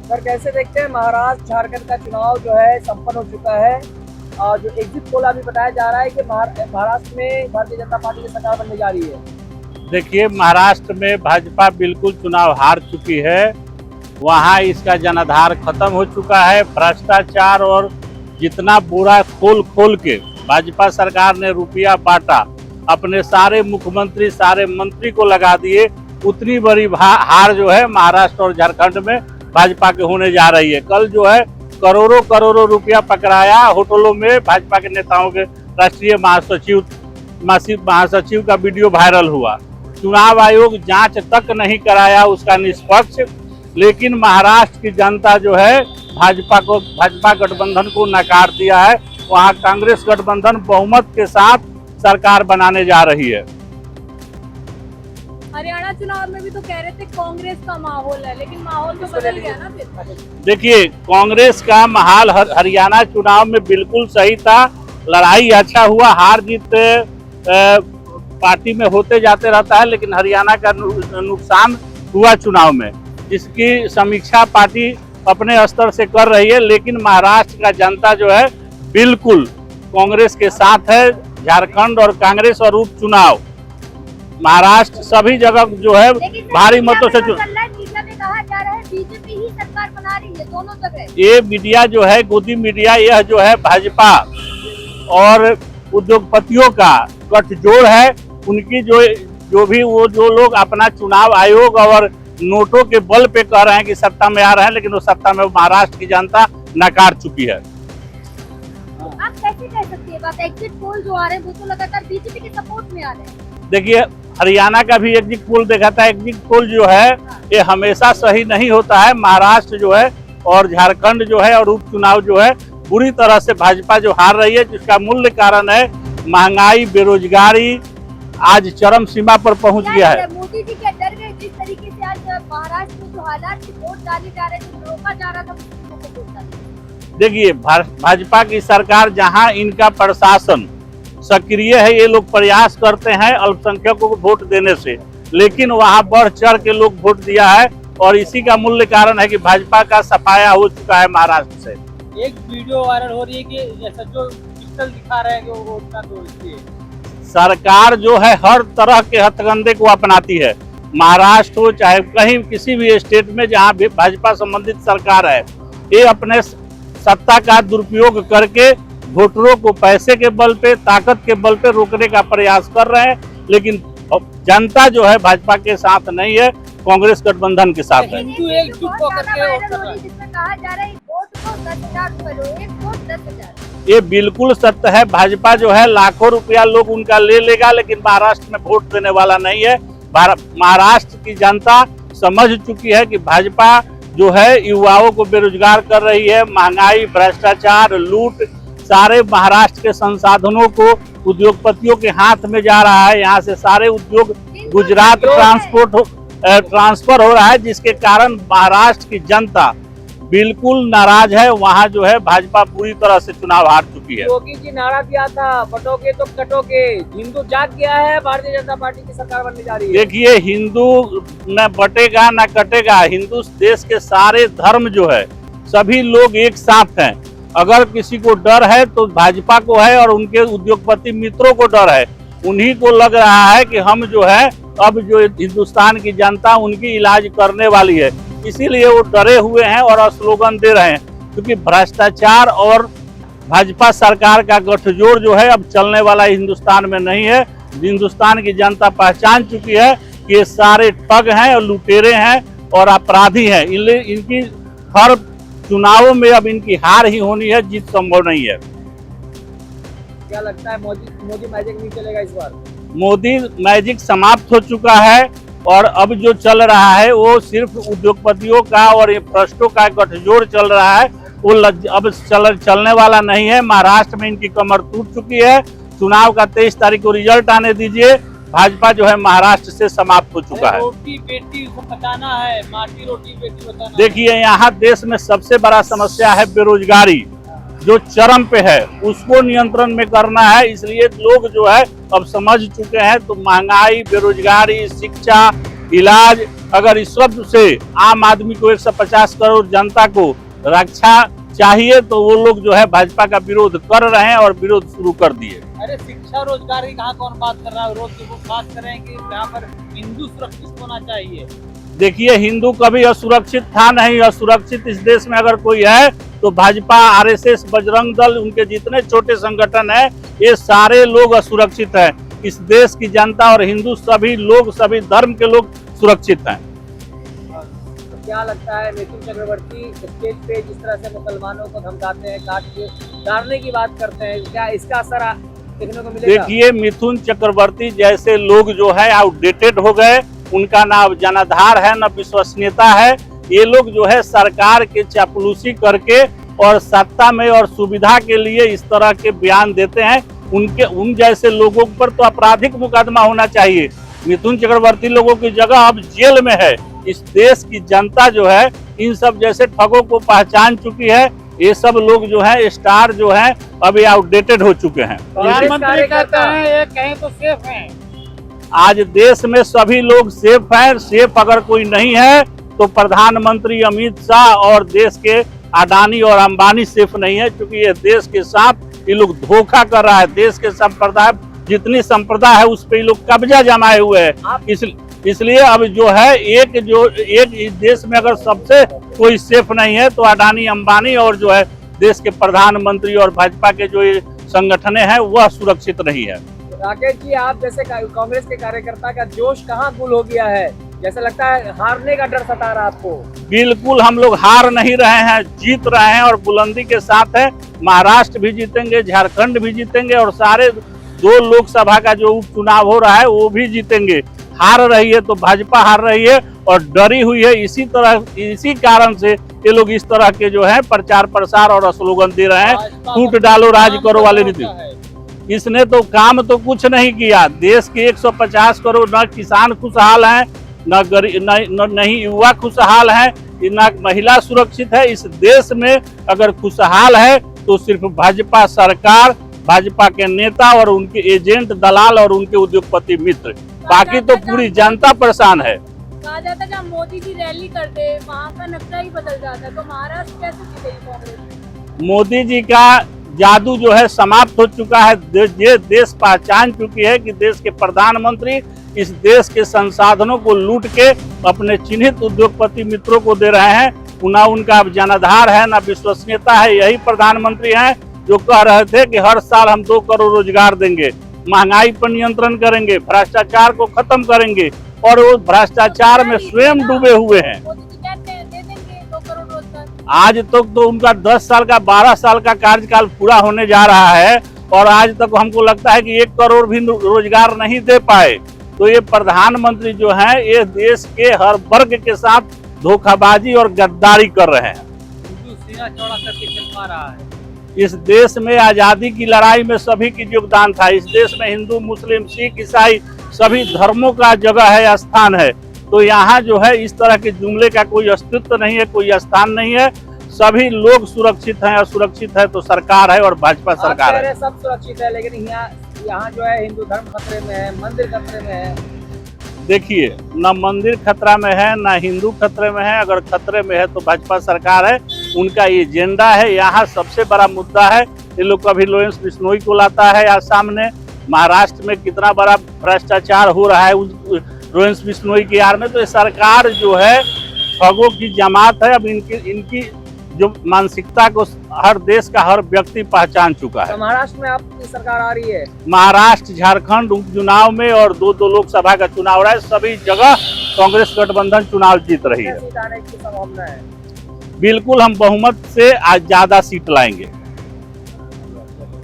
Sir कैसे देखते हैं महाराष्ट्र झारखंड का चुनाव जो है संपन्न हो चुका है और जो एग्जिट पोल अभी बताया जा रहा है कि महाराष्ट्र में भारतीय जनता पार्टी की सरकार बनने जा रही है। देखिए, महाराष्ट्र में भाजपा बिल्कुल चुनाव हार चुकी है। वहाँ इसका जनाधार खत्म हो चुका है। भ्रष्टाचार और जितना बुरा खोल खोल के भाजपा सरकार ने रुपया बांटा, अपने सारे मुख्यमंत्री सारे मंत्री को लगा दिए, उतनी बड़ी हार जो है महाराष्ट्र और झारखंड में भाजपा के होने जा रही है। कल जो है करोड़ों करोड़ों रुपया पकड़ाया होटलों में भाजपा के नेताओं के राष्ट्रीय महासचिव का वीडियो वायरल हुआ। चुनाव आयोग जांच तक नहीं कराया उसका निष्पक्ष, लेकिन महाराष्ट्र की जनता जो है भाजपा गठबंधन को नकार दिया है। वहां कांग्रेस गठबंधन बहुमत के साथ सरकार बनाने जा रही है। हरियाणा चुनाव में भी तो कह रहे थे कांग्रेस का माहौल है, लेकिन माहौल तो बदल गया ना फिर। देखिए, कांग्रेस का माहौल हरियाणा चुनाव में बिल्कुल सही था। लड़ाई अच्छा हुआ, हार जीत पार्टी में होते जाते रहता है, लेकिन हरियाणा का नुकसान हुआ चुनाव में, जिसकी समीक्षा पार्टी अपने स्तर से कर रही है। लेकिन महाराष्ट्र का जनता जो है बिल्कुल कांग्रेस के साथ है। झारखंड और कांग्रेस और उपचुनाव महाराष्ट्र सभी जगह जो है भारी मतों से मीडिया में कहा जा रहा है बीजेपी ही सरकार बना रही है दोनों जगह। ये मीडिया जो है गोदी मीडिया, यह जो है भाजपा और उद्योगपतियों का गठजोड़ है। उनकी जो लोग अपना चुनाव आयोग और नोटों के बल पे कह रहे हैं कि सत्ता में आ रहे हैं, लेकिन वो सत्ता में महाराष्ट्र की जनता नकार चुकी है। आप कैसे कह सकते हैं बात? एग्जिट पोल जो आ रहे हैं वो तो लगातार बीजेपी के सपोर्ट में आ रहे हैं। देखिए, हरियाणा का भी एग्जिट पोल देखा था। एग्जिट पोल जो है ये हमेशा सही नहीं होता है। महाराष्ट्र जो है और झारखंड जो है और उपचुनाव जो है बुरी तरह से भाजपा जो हार रही है, जिसका मूल कारण है महंगाई, बेरोजगारी आज चरम सीमा पर पहुंच गया है। मोदी जी क्या डर गए जिस तरीके से आज महाराष्ट्र में जो हालात वोट डाले जा रहे थे, रोका जा रहा था? देखिए, भाजपा की सरकार जहां इनका प्रशासन सक्रिय है, ये लोग प्रयास करते हैं अल्पसंख्यकों को वोट देने से, लेकिन वहां बढ़ चढ़ के लोग वोट दिया है और इसी का मूल्य कारण है कि भाजपा का सफाया हो चुका है महाराष्ट्र से। एक वीडियो वायरल हो रही है कि जैसा जो पिस्टल दिखा रहे हैं कि वो उतना दोस्ती है। सरकार जो है हर तरह के हथकंडे को अपनाती है। महाराष्ट्र हो चाहे कहीं किसी भी स्टेट में जहां भी भाजपा संबंधित सरकार है, ये अपने सत्ता का दुरुपयोग करके वोटरों को पैसे के बल पे, ताकत के बल पे रोकने का प्रयास कर रहे हैं। लेकिन जनता जो है भाजपा के साथ नहीं है, कांग्रेस गठबंधन के साथ है। हिंदू एकजुट होकर जिसमें कहा जा रहा है वोट को 10,000 एक वोट 10,000। ये बिल्कुल सत्य है। भाजपा जो है लाखों रुपया लोग उनका ले लेगा, लेकिन महाराष्ट्र में वोट देने वाला नहीं है। महाराष्ट्र की जनता समझ चुकी है कि भाजपा जो है युवाओं को बेरोजगार कर रही है। महंगाई, भ्रष्टाचार, लूट, सारे महाराष्ट्र के संसाधनों को उद्योगपतियों के हाथ में जा रहा है। यहाँ से सारे उद्योग गुजरात ट्रांसफर हो रहा है, जिसके कारण महाराष्ट्र की जनता बिल्कुल नाराज है। वहाँ जो है भाजपा पूरी तरह से चुनाव हार चुकी है। योगी जी नारा दिया था, बटोगे तो कटोगे। हिंदू जाग गया है, भारतीय जनता पार्टी की सरकार बनने जा रही है। देखिए, हिंदू न बटेगा न कटेगा। हिंदू देश के सारे धर्म जो है सभी लोग एक साथ हैं। अगर किसी को डर है तो भाजपा को है और उनके उद्योगपति मित्रों को डर है। उन्हीं को लग रहा है कि हम जो है अब जो हिंदुस्तान की जनता उनकी इलाज करने वाली है, इसीलिए वो डरे हुए हैं और स्लोगन दे रहे हैं। क्योंकि भ्रष्टाचार और भाजपा सरकार का गठजोड़ जो है अब चलने वाला हिंदुस्तान में नहीं है। हिंदुस्तान की जनता पहचान चुकी है कि ये सारे ठग हैं और लुटेरे हैं और अपराधी हैं। इनकी हर चुनावों में अब इनकी हार ही होनी है, जीत संभव नहीं है। क्या लगता है मोदी मैजिक नहीं चलेगा इस बार? मोदी मैजिक समाप्त हो चुका है और अब जो चल रहा है वो सिर्फ उद्योगपतियों का और ये भ्रष्टों का गठजोड़ चल रहा है। वो अब चलने वाला नहीं है। महाराष्ट्र में इनकी कमर टूट चुकी है। चुनाव का 23 तारीख को रिजल्ट आने दीजिए। भाजपा जो है महाराष्ट्र से समाप्त हो चुका है। रोटी बेटी बचाना है, माटी रोटी बेटी बचाना। देखिए, यहाँ देश में सबसे बड़ा समस्या है बेरोजगारी, जो चरम पे है, उसको नियंत्रण में करना है। इसलिए लोग जो है अब समझ चुके हैं। तो महंगाई, बेरोजगारी, शिक्षा, इलाज अगर ईश्वर से आम आदमी को 150 करोड़ जनता को रक्षा चाहिए तो वो लोग जो है भाजपा का विरोध कर रहे हैं और विरोध शुरू कर दिए। अरे शिक्षा रोजगार की कहाँ कौन बात कर रहा है, रोज की वो बात कर रहे हैं कि यहाँ पर हिंदू सुरक्षित होना चाहिए। देखिए, हिंदू कभी असुरक्षित था नहीं। असुरक्षित इस देश में अगर कोई है तो भाजपा, आरएसएस, बजरंग दल, उनके जितने छोटे संगठन हैं, ये सारे लोग असुरक्षित हैं। इस देश की जनता और हिंदू सभी लोग, सभी धर्म के लोग सुरक्षित हैं। तो क्या लगता है मिथुन चक्रवर्ती स्टेज पे जिस तरह से मुसलमानों को धमकाते हैं, काट के डालने की बात करते हैं, क्या इसका असर देखने को मिलेगा? देखिए, मिथुन चक्रवर्ती जैसे लोग जो है आउटडेटेड हो गए, उनका ना जनाधार है ना विश्वसनीयता है। ये लोग जो है सरकार के चापलूसी करके और सत्ता में और सुविधा के लिए इस तरह के बयान देते हैं। उन जैसे लोगों पर तो आपराधिक मुकदमा होना चाहिए। मिथुन चक्रवर्ती लोगों की जगह अब जेल में है। इस देश की जनता जो है इन सब जैसे ठगों को पहचान चुकी है। ये सब लोग जो है स्टार जो है अभी आउटडेटेड हो चुके हैं। प्रधानमंत्री कहते हैं ये कहीं तो सेफ हैं। आज देश में सभी लोग सेफ हैं। सेफ अगर कोई नहीं है तो प्रधानमंत्री अमित शाह और देश के अडानी और अंबानी सेफ नहीं है, क्योंकि ये देश के साथ ये लोग धोखा कर रहा है। देश के संप्रदाय, जितनी संप्रदा है उस पर ये लोग कब्जा जमाए हुए हैं। इसलिए अब जो है एक इस देश में अगर सबसे कोई सेफ नहीं है तो अडानी, अंबानी और जो है देश के प्रधानमंत्री और भाजपा के जो ये संगठन है वह सुरक्षित नहीं है। राकेश जी, आप जैसे कांग्रेस के कार्यकर्ता का जोश कहाँ गुल हो गया है? जैसे लगता है हारने का डर सता रहा आपको? बिल्कुल, हम लोग हार नहीं रहे हैं, जीत रहे हैं और बुलंदी के साथ है। महाराष्ट्र भी जीतेंगे, झारखंड भी जीतेंगे और सारे 2 लोकसभा का जो उपचुनाव हो रहा है वो भी जीतेंगे। हार रही है तो भाजपा हार रही है और डरी हुई है। इसी कारण से ये लोग इस तरह के जो है प्रचार प्रसार और स्लोगन दे रहे हैं, फूट डालो राज करो वाले नीति। इसने तो काम तो कुछ नहीं किया। देश के 150 करोड़ न किसान खुशहाल हैं, न गरीब, नहीं युवा खुशहाल है, न महिला सुरक्षित है। इस देश में अगर खुशहाल है तो सिर्फ भाजपा सरकार, भाजपा के नेता और उनके एजेंट, दलाल और उनके उद्योगपति मित्र, बाकी तो पूरी जनता परेशान है। कहा जाता है जब मोदी जी रैली करते वहाँ का नक्शा ही बदल जाता है, तो महाराष्ट्र कैसे जीतेगी कांग्रेस? मोदी जी का जादू जो है समाप्त हो चुका है। ये देश पहचान चुकी है कि देश के प्रधानमंत्री इस देश के संसाधनों को लूट के अपने चिन्हित उद्योगपति मित्रों को दे रहे हैं। ना उनका अब जनाधार है, ना विश्वसनीयता है। यही प्रधानमंत्री हैं जो कह रहे थे कि हर साल हम 2 करोड़ रोजगार देंगे, महंगाई पर नियंत्रण करेंगे, भ्रष्टाचार को खत्म करेंगे, और वो भ्रष्टाचार में स्वयं डूबे हुए हैं। मोदी जी कहते हैं दे देंगे 2 करोड़ रोजगार। आज तक तो उनका 10 साल का 12 साल का कार्यकाल पूरा होने जा रहा है और आज तक हमको लगता है कि 1 करोड़ भी रोजगार नहीं दे पाए। तो ये प्रधानमंत्री जो है ये देश के हर वर्ग के साथ धोखाबाजी और गद्दारी कर रहे हैं। हिंदू सीना चौड़ा करके चल पा रहा है। इस देश में आजादी की लड़ाई में सभी की योगदान था। इस देश में हिंदू, मुस्लिम, सिख, ईसाई सभी धर्मों का जगह है, स्थान है। तो यहाँ जो है इस तरह के जुमले का कोई अस्तित्व नहीं है, कोई स्थान नहीं है। सभी लोग सुरक्षित हैं और सुरक्षित है तो सरकार है और भाजपा सरकार है। सब सुरक्षित है, लेकिन यहाँ जो है हिंदू धर्म खतरे में है, मंदिर खतरे में है। देखिए, न मंदिर खतरा में है, न हिंदू खतरे में है। अगर खतरे में है तो भाजपा सरकार है, उनका एजेंडा है। यहाँ सबसे बड़ा मुद्दा है, ये लोग कभी लॉरेंस बिश्नोई को लाता है यहाँ सामने। महाराष्ट्र में कितना बड़ा भ्रष्टाचार हो रहा है लॉरेंस बिश्नोई की आड़ में। तो ये सरकार जो है ठगों की जमात है। अब इनकी जो मानसिकता को हर देश का हर व्यक्ति पहचान चुका है। तो महाराष्ट्र में आपकी सरकार आ रही है? महाराष्ट्र, झारखंड उपचुनाव में और 2 लोकसभा का चुनाव रहा है, सभी जगह कांग्रेस गठबंधन चुनाव जीत रही है। सीट आने की संभावना है? बिल्कुल, हम बहुमत से आज ज्यादा सीट लाएंगे।